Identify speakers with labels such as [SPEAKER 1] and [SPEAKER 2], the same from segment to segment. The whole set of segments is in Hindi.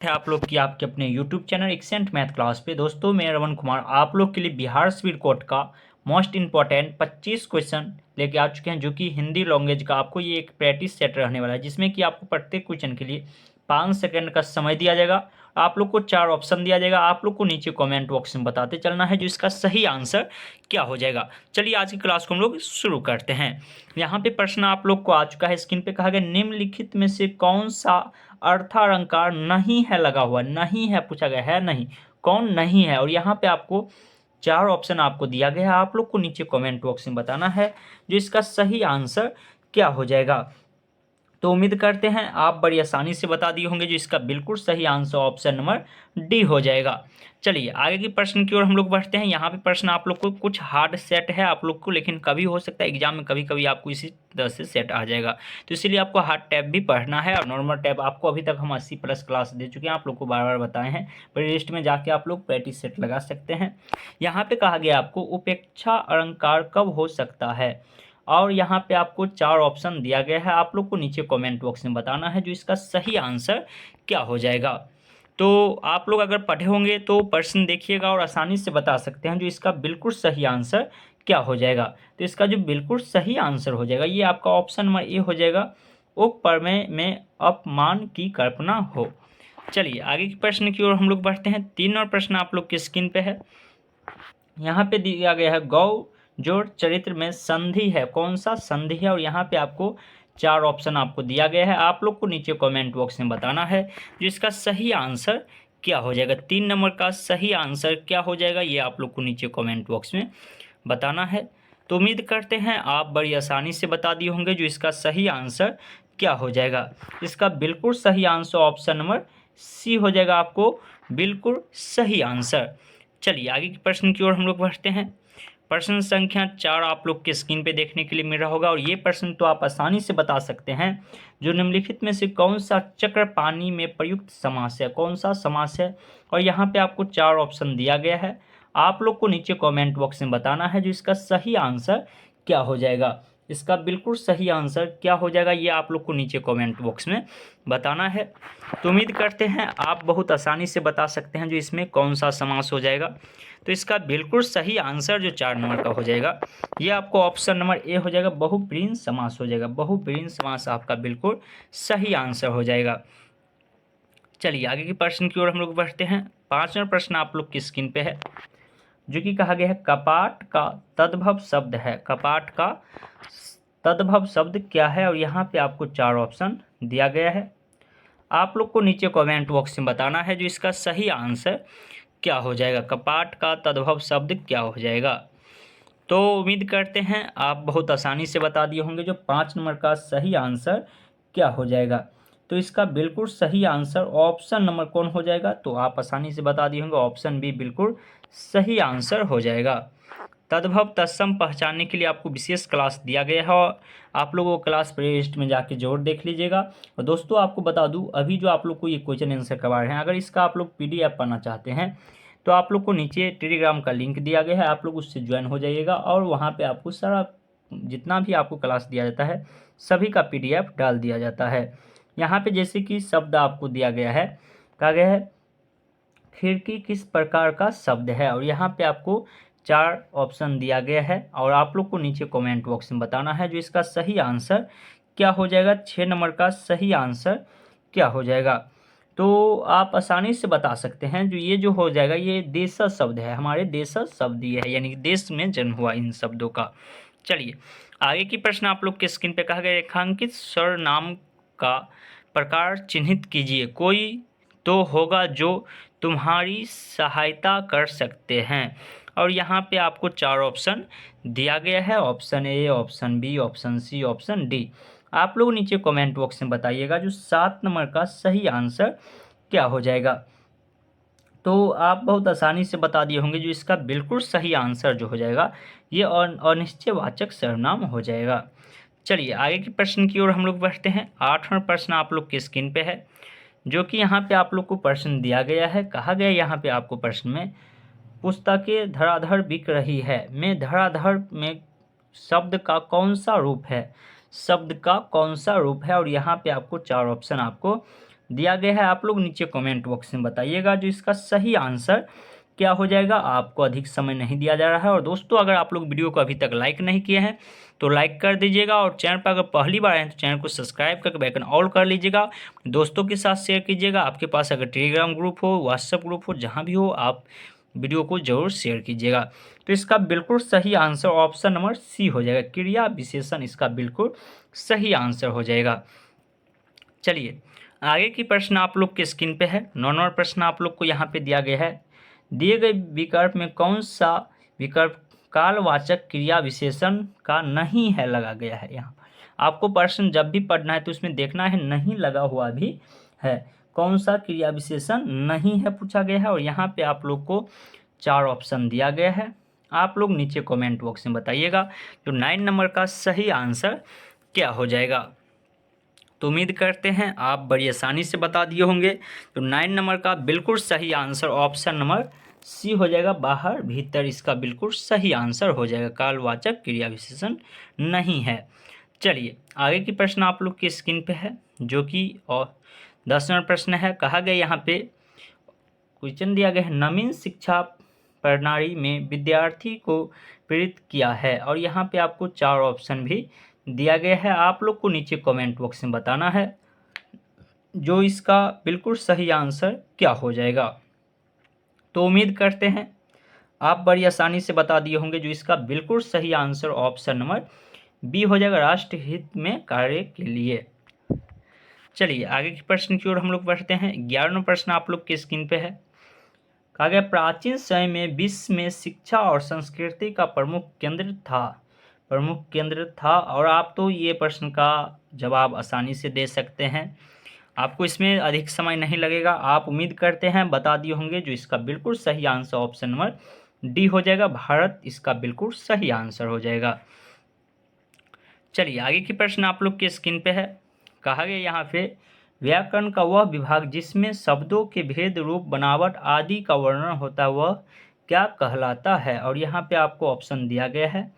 [SPEAKER 1] है आप लोग की आपके अपने YouTube channel accent math class पे। दोस्तों मैं रमन कुमार आप लोग के लिए बिहार स्पीड कोड का मोस्ट इंपॉर्टेंट 25 क्वेश्चन लेके आ चुके हैं, जो कि हिंदी लैंग्वेज का आपको ये एक प्रैक्टिस सेट रहने वाला है, जिसमें कि आपको प्रत्येक क्वेश्चन के लिए 5 सेकंड का समय दिया जाएगा। आप लोग को 4 ऑप्शन दिया जाएगा। आप लोग को नीचे कमेंट बॉक्स में बताते चलना है जो इसका सही आंसर क्या हो जाएगा। चलिए आज की क्लास को हम लोग शुरू करते हैं। यहाँ पे प्रश्न आप लोग को आ चुका है स्क्रीन पे। कहा गया निम्नलिखित में से कौन सा अर्थालंकार नहीं है लगा हुआ, नहीं है पूछा गया है, नहीं कौन नहीं है। और यहाँ पे आपको 4 ऑप्शन आपको दिया गया है। आप लोग को नीचे कमेंट बॉक्स में बताना है जो इसका सही आंसर क्या हो जाएगा। तो उम्मीद करते हैं आप बड़ी आसानी से बता दिए होंगे। जो इसका बिल्कुल सही आंसर ऑप्शन नंबर डी हो जाएगा। चलिए आगे की प्रश्न की ओर हम लोग बढ़ते हैं। यहाँ पे प्रश्न आप लोग को कुछ हार्ड सेट है आप लोग को, लेकिन कभी हो सकता है एग्जाम में कभी कभी आपको इसी तरह से सेट आ जाएगा, तो इसीलिए आपको हार्ड टैब भी पढ़ना है। और नॉर्मल टैब आपको अभी तक हम 80+ क्लास दे चुके हैं, आप लोग को बार बार बताए हैं। प्ले लिस्ट में जाके आप लोग प्रैक्टिस सेट लगा सकते हैं। यहाँ पे कहा गया आपको उपेक्षा अलंकार कब हो सकता है, और यहाँ पे आपको 4 ऑप्शन दिया गया है। आप लोग को नीचे कमेंट बॉक्स में बताना है जो इसका सही आंसर क्या हो जाएगा। तो आप लोग अगर पढ़े होंगे तो प्रश्न देखिएगा और आसानी से बता सकते हैं जो इसका बिल्कुल सही आंसर क्या हो जाएगा। तो इसका जो बिल्कुल सही आंसर हो जाएगा ये आपका ऑप्शन नंबर ए हो जाएगा, उप प्रमेय में अपमान की कल्पना हो। चलिए आगे के प्रश्न की ओर हम लोग बढ़ते हैं। 3 और प्रश्न आप लोग की स्क्रीन पे है। यहाँ पे दिया गया है गौ जोड़ चरित्र में संधि है, कौन सा संधि है। और यहाँ पे आपको 4 ऑप्शन आपको दिया गया है। आप लोग को नीचे कमेंट बॉक्स में बताना है जो इसका सही आंसर क्या हो जाएगा। 3 नंबर का सही आंसर क्या हो जाएगा ये आप लोग को नीचे कमेंट बॉक्स में बताना है। तो उम्मीद करते हैं आप बड़ी आसानी से बता दिए होंगे जो इसका सही आंसर क्या हो जाएगा। इसका बिल्कुल सही आंसर ऑप्शन नंबर सी हो जाएगा, आपको बिल्कुल सही आंसर। चलिए आगे के प्रश्न की ओर हम लोग बढ़ते हैं। प्रश्न संख्या 4 आप लोग के स्क्रीन पे देखने के लिए मिल रहा होगा, और ये प्रश्न तो आप आसानी से बता सकते हैं। जो निम्नलिखित में से कौन सा चक्र पानी में प्रयुक्त समास है, कौन सा समास है। और यहाँ पे आपको 4 ऑप्शन दिया गया है। आप लोग को नीचे कमेंट बॉक्स में बताना है जो इसका सही आंसर क्या हो जाएगा। इसका बिल्कुल सही आंसर क्या हो जाएगा ये आप लोग को नीचे कमेंट बॉक्स में बताना है। तो उम्मीद करते हैं आप बहुत आसानी से बता सकते हैं जो इसमें कौन सा समास हो जाएगा। तो इसका बिल्कुल सही आंसर जो 4 नंबर का हो जाएगा ये आपको ऑप्शन नंबर ए हो जाएगा, बहुब्रीहि समास हो जाएगा। बहुब्रीहि समास आपका बिल्कुल सही आंसर हो जाएगा। चलिए आगे के प्रश्न की ओर हम लोग बढ़ते हैं। 5वां प्रश्न आप लोग की स्क्रीन पे है, जो कि कहा गया है कपाट का तद्भव शब्द है। कपाट का तद्भव शब्द क्या है। और यहाँ पे आपको 4 ऑप्शन दिया गया है। आप लोग को नीचे कमेंट बॉक्स में बताना है जो इसका सही आंसर क्या हो जाएगा। कपाट का तद्भव शब्द क्या हो जाएगा। तो उम्मीद करते हैं आप बहुत आसानी से बता दिए होंगे जो 5 नंबर का सही आंसर क्या हो जाएगा। तो इसका बिल्कुल सही आंसर ऑप्शन नंबर कौन हो जाएगा, तो आप आसानी से बता दिए होंगे ऑप्शन बी बिल्कुल सही आंसर हो जाएगा। तद्भव तत्सम पहचानने के लिए आपको विशेष क्लास दिया गया है, और आप लोगों को क्लास प्लेलिस्ट में जाके जरूर देख लीजिएगा। और दोस्तों आपको बता दूं अभी जो आप लोग को ये क्वेश्चन आंसर करवा रहे हैं, अगर इसका आप लोग PDF पढ़ना चाहते हैं तो आप लोग को नीचे टेलीग्राम का लिंक दिया गया है, आप लोग उससे ज्वाइन हो जाइएगा। और वहाँ पे आपको सारा जितना भी आपको क्लास दिया जाता है सभी का PDF डाल दिया जाता है। यहाँ पे जैसे कि शब्द आपको दिया गया है, कहा गया है खिड़की किस प्रकार का शब्द है। और यहाँ पे आपको 4 ऑप्शन दिया गया है, और आप लोग को नीचे कमेंट बॉक्स में बताना है जो इसका सही आंसर क्या हो जाएगा। 6 नंबर का सही आंसर क्या हो जाएगा। तो आप आसानी से बता सकते हैं जो ये जो हो जाएगा ये देशज शब्द है, हमारे देशज शब्द ये है, यानी कि देश में जन्म हुआ इन शब्दों का। चलिए आगे की प्रश्न आप लोग के स्क्रीन पे कहा गया रेखांकित सर्वनाम का प्रकार चिन्हित कीजिए। कोई तो होगा जो तुम्हारी सहायता कर सकते हैं। और यहाँ पे आपको 4 ऑप्शन दिया गया है, option A, option B, option C, option D. आप लोग नीचे कमेंट बॉक्स में बताइएगा जो 7 नंबर का सही आंसर क्या हो जाएगा। तो आप बहुत आसानी से बता दिए होंगे जो इसका बिल्कुल सही आंसर जो हो जाएगा ये अनिश्चयवाचक सर्वनाम हो जाएगा। चलिए आगे के प्रश्न की ओर हम लोग बढ़ते हैं। 8वां प्रश्न आप लोग की स्क्रीन पे है, जो कि यहाँ पे आप लोग को प्रश्न दिया गया है। कहा गया यहाँ पे आपको प्रश्न में पुस्तकें धड़ाधड़ बिक रही है में धड़ाधड़ में शब्द का कौन सा रूप है, शब्द का कौन सा रूप है। और यहाँ पे आपको 4 ऑप्शन आपको दिया गया है, आप लोग नीचे कमेंट बॉक्स में बताइएगा जो इसका सही आंसर क्या हो जाएगा। आपको अधिक समय नहीं दिया जा रहा है। और दोस्तों, अगर आप लोग वीडियो को अभी तक लाइक नहीं किए हैं तो लाइक कर दीजिएगा, और चैनल पर अगर पहली बार आए हैं तो चैनल को सब्सक्राइब करके बेल आइकन ऑल कर लीजिएगा। दोस्तों के साथ शेयर कीजिएगा। आपके पास अगर टेलीग्राम ग्रुप हो, व्हाट्सएप ग्रुप हो, जहाँ भी हो, आप वीडियो को जरूर शेयर कीजिएगा। तो इसका बिल्कुल सही आंसर ऑप्शन नंबर सी हो जाएगा, क्रिया विशेषण इसका बिल्कुल सही आंसर हो जाएगा। चलिए आगे की प्रश्न आप लोग के स्क्रीन पे है। 9 नंबर प्रश्न आप लोग को यहाँ पे दिया गया है, दिए गए विकल्प में कौन सा विकल्प कालवाचक क्रिया विशेषण का नहीं है लगा गया है। यहाँ आपको प्रश्न जब भी पढ़ना है तो उसमें देखना है नहीं लगा हुआ भी है, कौन सा क्रिया विशेषण नहीं है पूछा गया है। और यहाँ पे आप लोग को 4 ऑप्शन दिया गया है। आप लोग नीचे कमेंट बॉक्स में बताइएगा जो 9 नंबर का सही आंसर क्या हो जाएगा। तो उम्मीद करते हैं आप बड़ी आसानी से बता दिए होंगे। तो 9 नंबर का बिल्कुल सही आंसर ऑप्शन नंबर सी हो जाएगा, बाहर भीतर इसका बिल्कुल सही आंसर हो जाएगा, कालवाचक क्रिया विशेषण नहीं है। चलिए आगे की प्रश्न आप लोग की स्क्रीन पे है जो कि 10 नंबर प्रश्न है। कहा गया यहाँ पे क्वेश्चन दिया गया है, नवीन शिक्षा प्रणाली में विद्यार्थी को प्रेरित किया है। और यहाँ पे आपको 4 ऑप्शन भी दिया गया है। आप लोग को नीचे कमेंट बॉक्स में बताना है जो इसका बिल्कुल सही आंसर क्या हो जाएगा। तो उम्मीद करते हैं आप बड़ी आसानी से बता दिए होंगे जो इसका बिल्कुल सही आंसर ऑप्शन नंबर बी हो जाएगा, राष्ट्र हित में कार्य के लिए। चलिए आगे के प्रश्न की ओर हम लोग बढ़ते हैं। 11वां प्रश्न आप लोग के स्क्रीन पे है। कहा गया प्राचीन समय में विश्व में शिक्षा और संस्कृति का प्रमुख केंद्र था। और आप तो ये प्रश्न का जवाब आसानी से दे सकते हैं, आपको इसमें अधिक समय नहीं लगेगा। आप उम्मीद करते हैं बता दिए होंगे जो इसका बिल्कुल सही आंसर ऑप्शन नंबर डी हो जाएगा, भारत इसका बिल्कुल सही आंसर हो जाएगा। चलिए आगे की प्रश्न आप लोग के स्क्रीन पे है। कहा गया यहाँ पे व्याकरण का वह विभाग जिसमें शब्दों के भेद, रूप, बनावट आदि का वर्णन होता है वह क्या कहलाता है। और यहाँ पे आपको ऑप्शन दिया गया है,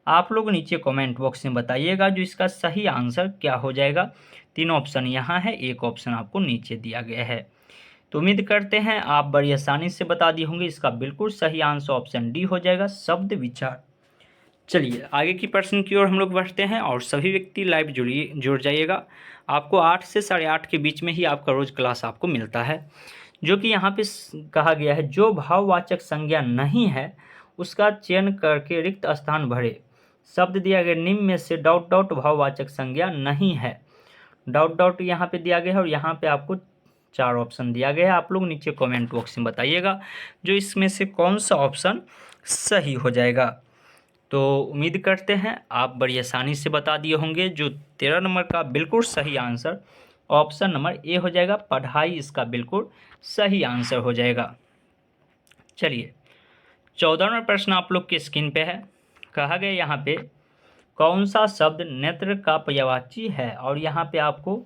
[SPEAKER 1] आप लोग नीचे कमेंट बॉक्स में बताइएगा जो इसका सही आंसर क्या हो जाएगा। 3 ऑप्शन यहाँ है, 1 ऑप्शन आपको नीचे दिया गया है। तो उम्मीद करते हैं आप बड़ी आसानी से बता दिए होंगे, इसका बिल्कुल सही आंसर ऑप्शन डी हो जाएगा, शब्द विचार। चलिए आगे की प्रश्न की ओर हम लोग बढ़ते हैं और सभी व्यक्ति लाइव जुड़ जाइएगा। आपको 8 से 8:30 के बीच में ही आपका रोज क्लास आपको मिलता है। जो कि यहाँ पे कहा गया है जो भाववाचक संज्ञा नहीं है उसका चयन करके रिक्त स्थान भरे। शब्द दिया गया निम्न में से ... भाववाचक संज्ञा नहीं है। ... यहाँ पे दिया गया है और यहाँ पे आपको 4 ऑप्शन दिया गया है। आप लोग नीचे कमेंट बॉक्स में बताइएगा जो इसमें से कौन सा ऑप्शन सही हो जाएगा। तो उम्मीद करते हैं आप बड़ी आसानी से बता दिए होंगे जो 13 नंबर का बिल्कुल सही आंसर ऑप्शन नंबर ए हो जाएगा, पढ़ाई इसका बिल्कुल सही आंसर हो जाएगा। चलिए 14 नंबर प्रश्न आप लोग के स्क्रीन पे है। कहा गया यहाँ पे कौन सा शब्द नेत्र का पर्यायवाची है। और यहाँ पे आपको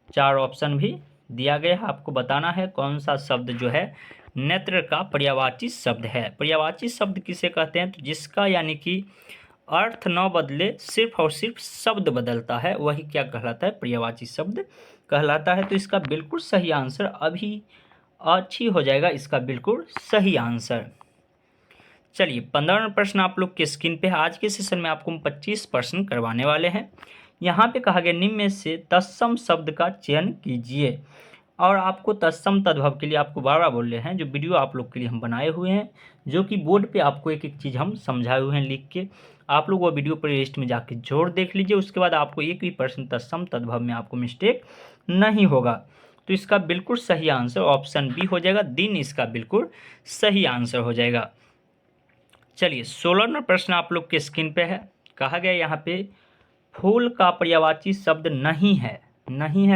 [SPEAKER 1] 4 ऑप्शन भी दिया गया है, आपको बताना है कौन सा शब्द जो है नेत्र का पर्यायवाची शब्द है। पर्यायवाची शब्द किसे कहते हैं, तो जिसका यानी कि अर्थ न बदले सिर्फ और सिर्फ शब्द बदलता है वही क्या कहलाता है, पर्यायवाची शब्द कहलाता है। तो इसका बिल्कुल सही आंसर अभी अच्छी हो जाएगा, इसका बिल्कुल सही आंसर। चलिए 15वां प्रश्न आप लोग के स्क्रीन पे है। आज के सेशन में आपको 25 प्रश्न करवाने वाले हैं। यहाँ पे कहा गया निम्न में से तत्सम शब्द का चयन कीजिए। और आपको तत्सम तद्भव के लिए आपको बार बार बोल रहे हैं, जो वीडियो आप लोग के लिए हम बनाए हुए हैं, जो कि बोर्ड पे आपको एक एक चीज़ हम समझाए हुए हैं लिख के। आप लोग वो वीडियो प्ले लिस्ट में जाके जोड़ देख लीजिए, उसके बाद आपको एक भी प्रश्न तत्सम तद्भव में आपको मिस्टेक नहीं होगा। तो इसका बिल्कुल सही आंसर ऑप्शन बी हो जाएगा, दिन इसका बिल्कुल सही आंसर हो जाएगा। चलिए 16वां प्रश्न आप लोग के स्क्रीन पे है। कहा गया यहाँ पे फूल का पर्यायवाची शब्द नहीं है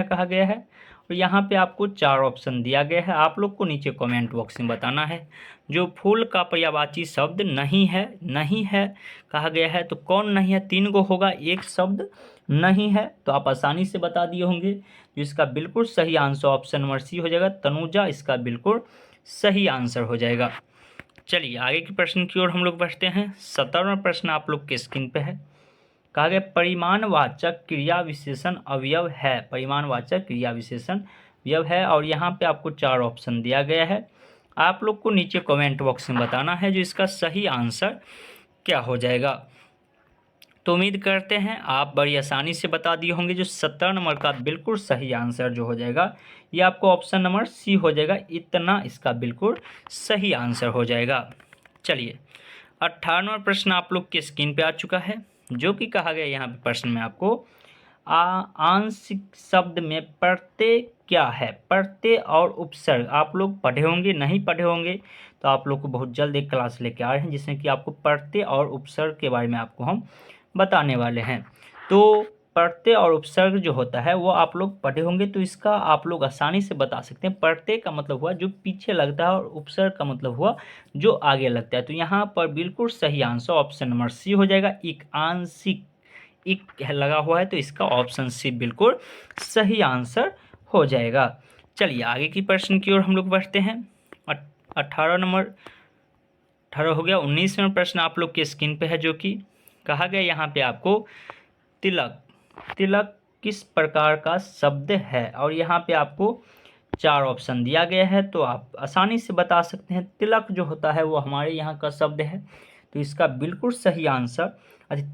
[SPEAKER 1] कहा गया है। और यहाँ पे आपको 4 ऑप्शन दिया गया है, आप लोग को नीचे कमेंट बॉक्स में बताना है जो फूल का पर्यायवाची शब्द नहीं है कहा गया है। तो कौन नहीं है, 3 गो होगा, एक शब्द नहीं है। तो आप आसानी से बता दिए होंगे, जो इसका बिल्कुल सही आंसर ऑप्शन नंबर सी हो जाएगा, तनुजा इसका बिल्कुल सही आंसर हो जाएगा। चलिए आगे के प्रश्न की ओर हम लोग बढ़ते हैं। 17वां प्रश्न आप लोग के स्क्रीन पे है। कहा गया परिमाणवाचक क्रिया विशेषण अवयव है। परिमाणवाचक क्रिया विशेषण व्यव है और यहाँ पे आपको 4 ऑप्शन दिया गया है। आप लोग को नीचे कमेंट बॉक्स में बताना है जो इसका सही आंसर क्या हो जाएगा। तो उम्मीद करते हैं आप बड़ी आसानी से बता दिए होंगे। जो 17 नंबर का बिल्कुल सही आंसर जो हो जाएगा ये आपको ऑप्शन नंबर सी हो जाएगा। इतना इसका बिल्कुल सही आंसर हो जाएगा। चलिए 18वां प्रश्न आप लोग के स्क्रीन पे आ चुका है, जो कि कहा गया यहाँ पे प्रश्न में आपको आंशिक शब्द में प्रत्यय क्या है। प्रत्यय और उपसर्ग आप लोग पढ़े होंगे, नहीं पढ़े होंगे तो आप लोग को बहुत जल्द एक क्लास लेके आ रहे हैं जिसमें कि आपको प्रत्यय और उपसर्ग के बारे में आपको हम बताने वाले हैं। तो प्रत्यय और उपसर्ग जो होता है वो आप लोग पढ़े होंगे, तो इसका आप लोग आसानी से बता सकते हैं। प्रत्यय का मतलब हुआ जो पीछे लगता है और उपसर्ग का मतलब हुआ जो आगे लगता है। तो यहाँ पर बिल्कुल सही आंसर ऑप्शन नंबर सी हो जाएगा। एक आंशिक एक लगा हुआ है तो इसका ऑप्शन सी बिल्कुल सही आंसर हो जाएगा। चलिए आगे की प्रश्न की ओर हम लोग बढ़ते हैं। 18 नंबर 18 हो गया। 19वां प्रश्न आप लोग के स्क्रीन पे है, जो कि कहा गया यहाँ पे आपको तिलक। तिलक किस प्रकार का शब्द है और यहाँ पे आपको 4 ऑप्शन दिया गया है, तो आप आसानी से बता सकते हैं। तिलक जो होता है वो हमारे यहाँ का शब्द है, तो इसका बिल्कुल सही आंसर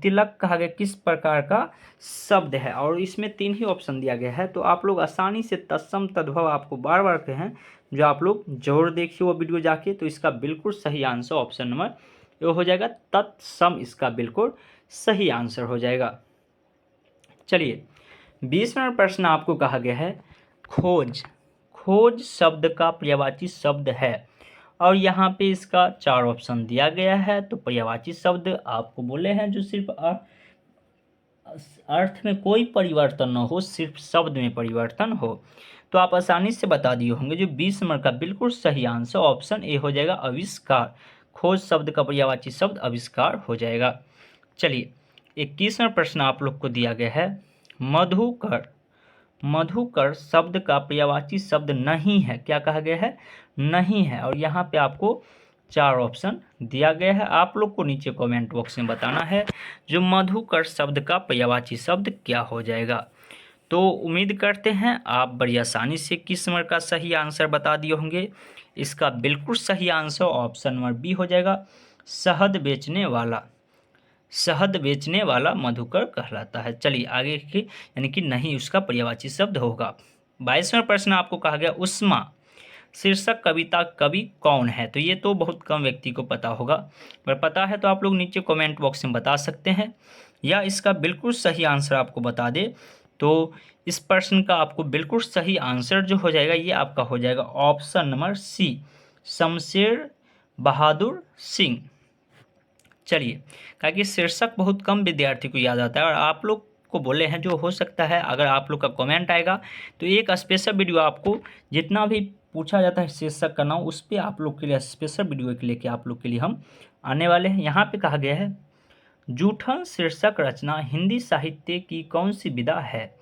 [SPEAKER 1] तिलक कहा गया किस प्रकार का शब्द है, और इसमें 3 ही ऑप्शन दिया गया है। तो आप लोग आसानी से तत्सम तद्भव आपको बार बार कहे हैं, जो आप लोग जरूर देखिए वो वीडियो जाके। तो इसका बिल्कुल सही आंसर ऑप्शन नंबर ये हो जाएगा, तत्सम इसका बिल्कुल सही आंसर हो जाएगा। चलिए 20वां प्रश्न आपको कहा गया है खोज। खोज शब्द का पर्यायवाची शब्द है और यहाँ पे इसका 4 ऑप्शन दिया गया है। तो पर्यायवाची शब्द आपको बोले हैं जो सिर्फ अर्थ में कोई परिवर्तन न हो, सिर्फ शब्द में परिवर्तन हो। तो आप आसानी से बता दिए होंगे। जो 20 नंबर का बिल्कुल सही आंसर ऑप्शन ए हो जाएगा, आविष्कार। खोज शब्द का पर्यायवाची शब्द आविष्कार हो जाएगा। चलिए 21वां प्रश्न आप लोग को दिया गया है मधुकर। मधुकर शब्द का पर्यायवाची शब्द नहीं है। क्या कहा गया है? नहीं है। और यहाँ पे आपको 4 ऑप्शन दिया गया है। आप लोग को नीचे कमेंट बॉक्स में बताना है जो मधुकर शब्द का पर्यायवाची शब्द क्या हो जाएगा। तो उम्मीद करते हैं आप बड़ी आसानी से किस नंबर का सही आंसर बता दिए होंगे। इसका बिल्कुल सही आंसर ऑप्शन नंबर बी हो जाएगा, शहद बेचने वाला। शहद बेचने वाला मधुकर कहलाता है। चलिए आगे की यानी कि नहीं उसका पर्यायवाची शब्द होगा। 22वां प्रश्न आपको कहा गया उष्मा शीर्षक कविता कवि कौन है। तो ये तो बहुत कम व्यक्ति को पता होगा, अगर पता है तो आप लोग नीचे कमेंट बॉक्स में बता सकते हैं, या इसका बिल्कुल सही आंसर आपको बता दे। तो इस प्रश्न का आपको बिल्कुल सही आंसर जो हो जाएगा ये आपका हो जाएगा option number C, Shamsher Bahadur Singh. चलिए क्योंकि शीर्षक बहुत कम विद्यार्थी को याद आता है और आप लोग को बोले हैं, जो हो सकता है अगर आप लोग का कमेंट आएगा तो एक स्पेशल वीडियो आपको जितना भी पूछा जाता है शीर्षक का नाम उस पर आप लोग के लिए स्पेशल वीडियो के लेके आप लोग के लिए हम आने वाले हैं। यहाँ पे कहा गया है जूठन शीर्षक रचना हिंदी साहित्य की कौन सी विधा है,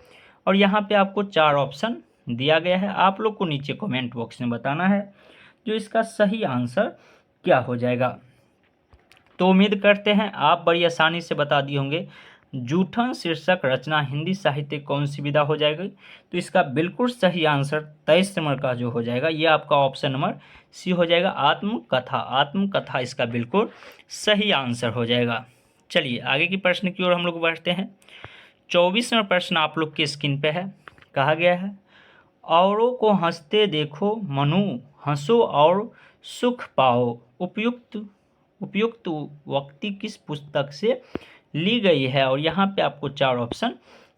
[SPEAKER 1] और यहाँ पे आपको 4 ऑप्शन दिया गया है। आप लोग को नीचे कमेंट बॉक्स में बताना है जो इसका सही आंसर क्या हो जाएगा। तो उम्मीद करते हैं आप बड़ी आसानी से बता दिए होंगे जूठन शीर्षक रचना हिंदी साहित्य कौन सी विधा हो जाएगी। तो इसका बिल्कुल सही आंसर 23 नंबर का जो हो जाएगा ये आपका ऑप्शन नंबर सी हो जाएगा, आत्मकथा। आत्मकथा इसका बिल्कुल सही आंसर हो जाएगा। चलिए आगे की प्रश्न की ओर हम लोग बढ़ते हैं। 24वां प्रश्न आप लोग की स्क्रीन पे है। कहा गया है औरों को हंसते देखो मनु, हंसो और सुख पाओ। उपयुक्त वक्ति किस पुस्तक से ली गई है, और यहाँ पे आपको 4 ऑप्शन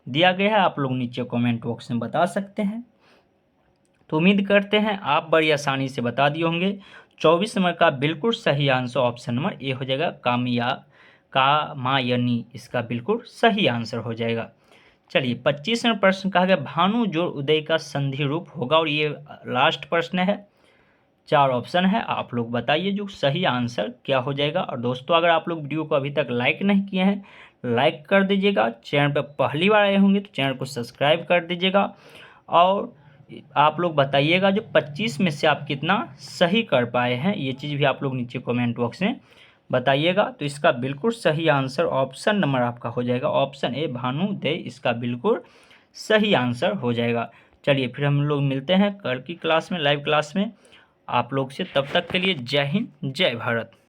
[SPEAKER 1] दिया गया है। आप लोग नीचे कमेंट बॉक्स में बता सकते हैं। तो उम्मीद करते हैं आप बड़ी आसानी से बता दिए होंगे। 24 नंबर का बिल्कुल सही आंसर ऑप्शन नंबर ए हो जाएगा, कामायनी इसका बिल्कुल सही आंसर हो जाएगा। चलिए 25वां प्रश्न कहा गया भानु जोड़ उदय का संधि रूप होगा, और ये लास्ट प्रश्न है। 4 ऑप्शन है, आप लोग बताइए जो सही आंसर क्या हो जाएगा। और दोस्तों अगर आप लोग वीडियो को अभी तक लाइक नहीं किए हैं लाइक कर दीजिएगा। चैनल पर पहली बार आए होंगे तो चैनल को सब्सक्राइब कर दीजिएगा। और आप लोग बताइएगा जो 25 में से आप कितना सही कर पाए हैं, ये चीज़ भी आप लोग नीचे कमेंट बॉक्स में बताइएगा। तो इसका बिल्कुल सही आंसर ऑप्शन नंबर आपका हो जाएगा ऑप्शन ए भानुदय, इसका बिल्कुल सही आंसर हो जाएगा। चलिए फिर हम लोग मिलते हैं कल की क्लास में, लाइव क्लास में आप लोग से। तब तक के लिए जय हिंद, जय भारत।